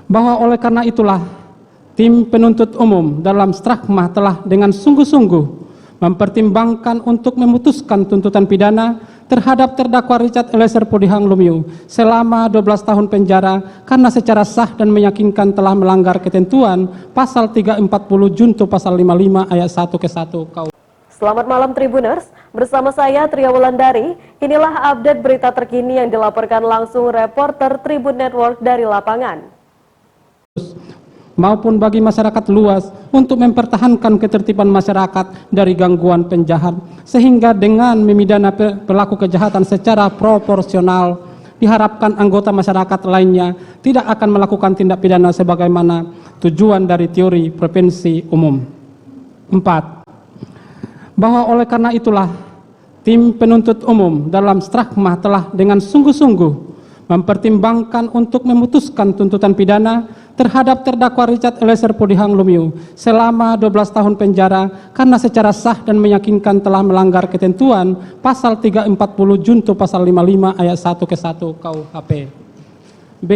bahwa oleh karena itulah tim penuntut umum dalam Strakma telah dengan sungguh-sungguh mempertimbangkan untuk memutuskan tuntutan pidana terhadap terdakwa Richard Eliezer Pudihang Lumiu selama 12 tahun penjara karena secara sah dan meyakinkan telah melanggar ketentuan pasal 340 junto pasal 55 ayat 1 ke 1 KUH. Selamat malam Tribuners, bersama saya Tria Wulandari. Inilah update berita terkini yang dilaporkan langsung reporter Tribun Network dari lapangan. Maupun bagi masyarakat luas untuk mempertahankan ketertiban masyarakat dari gangguan penjahat, sehingga dengan memidana pelaku kejahatan secara proporsional diharapkan anggota masyarakat lainnya tidak akan melakukan tindak pidana sebagaimana tujuan dari teori prevensi umum. 4. Bahwa oleh karena itulah tim penuntut umum dalam Strakma telah dengan sungguh-sungguh mempertimbangkan untuk memutuskan tuntutan pidana terhadap terdakwa Richard Eliezer Pudihang Lumiu selama 12 tahun penjara karena secara sah dan meyakinkan telah melanggar ketentuan pasal 340 junto pasal 55 ayat 1 ke 1 KUHP. B.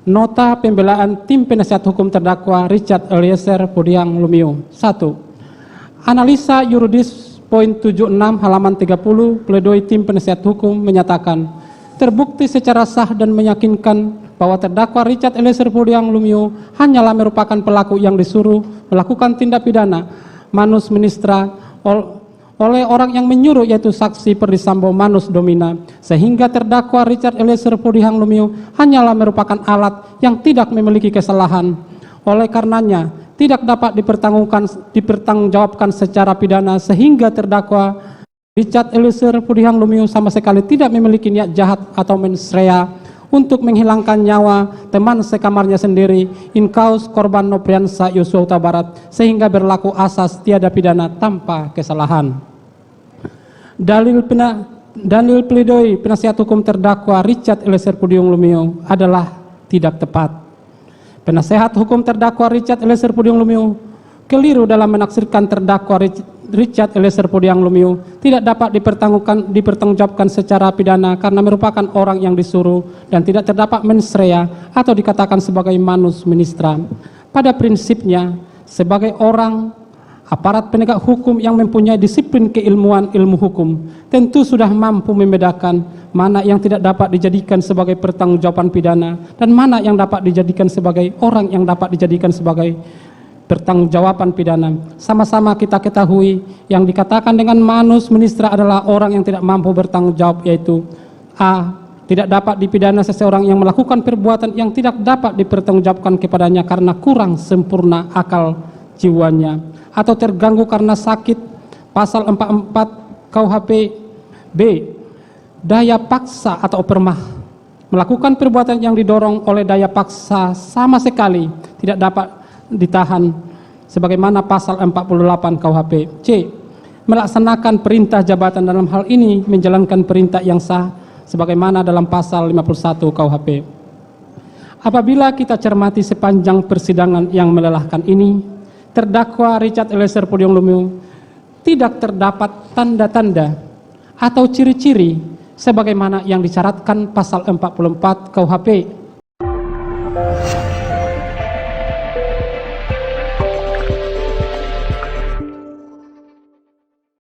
Nota pembelaan tim penasihat hukum terdakwa Richard Eliezer Pudihang Lumiu. 1. Analisa yuridis poin 76 halaman 30 pledoi tim penasihat hukum menyatakan terbukti secara sah dan meyakinkan bahwa terdakwa Richard Eliezer Pudihang Lumiu hanyalah merupakan pelaku yang disuruh melakukan tindak pidana manus ministra oleh orang yang menyuruh, yaitu saksi Perdi Sambo manus domina, sehingga terdakwa Richard Eliezer Pudihang Lumiu hanyalah merupakan alat yang tidak memiliki kesalahan. Oleh karenanya tidak dapat dipertanggungjawabkan secara pidana, sehingga terdakwa Richard Eliezer Pudihang Lumiu sama sekali tidak memiliki niat jahat atau mens rea untuk menghilangkan nyawa teman sekamarnya sendiri in cause korban Nopriansa Yosua Huta Barat, sehingga berlaku asas tiada pidana tanpa kesalahan. Dalil pledoi penasihat hukum terdakwa Richard Eliezer Pudihang Lumiu adalah tidak tepat. Penasehat hukum terdakwa Richard Eliezer Pudihang Lumiu keliru dalam menaksirkan terdakwa Richard Eliezer Pudihang Lumiu tidak dapat dipertanggungjawabkan secara pidana karena merupakan orang yang disuruh dan tidak terdapat mens rea atau dikatakan sebagai manus ministra. Pada prinsipnya, sebagai orang aparat penegak hukum yang mempunyai disiplin keilmuan ilmu hukum tentu sudah mampu membedakan mana yang tidak dapat dijadikan sebagai pertanggungjawaban pidana dan mana yang dapat dijadikan sebagai orang yang dapat dijadikan sebagai pertanggungjawaban pidana. Sama-sama kita ketahui yang dikatakan dengan manus ministra adalah orang yang tidak mampu bertanggung jawab, yaitu A. Tidak dapat dipidana seseorang yang melakukan perbuatan yang tidak dapat dipertanggungjawabkan kepadanya karena kurang sempurna akal jiwanya atau terganggu karena sakit, pasal 44 KUHP. B. Daya paksa atau permah, melakukan perbuatan yang didorong oleh daya paksa sama sekali tidak dapat ditahan sebagaimana pasal 48 KUHP. C. Melaksanakan perintah jabatan, dalam hal ini menjalankan perintah yang sah sebagaimana dalam pasal 51 KUHP. Apabila kita cermati sepanjang persidangan yang melelahkan ini, terdakwa Richard Eliezer Pudihang Lumiu tidak terdapat tanda-tanda atau ciri-ciri sebagaimana yang disyaratkan pasal 44 KUHP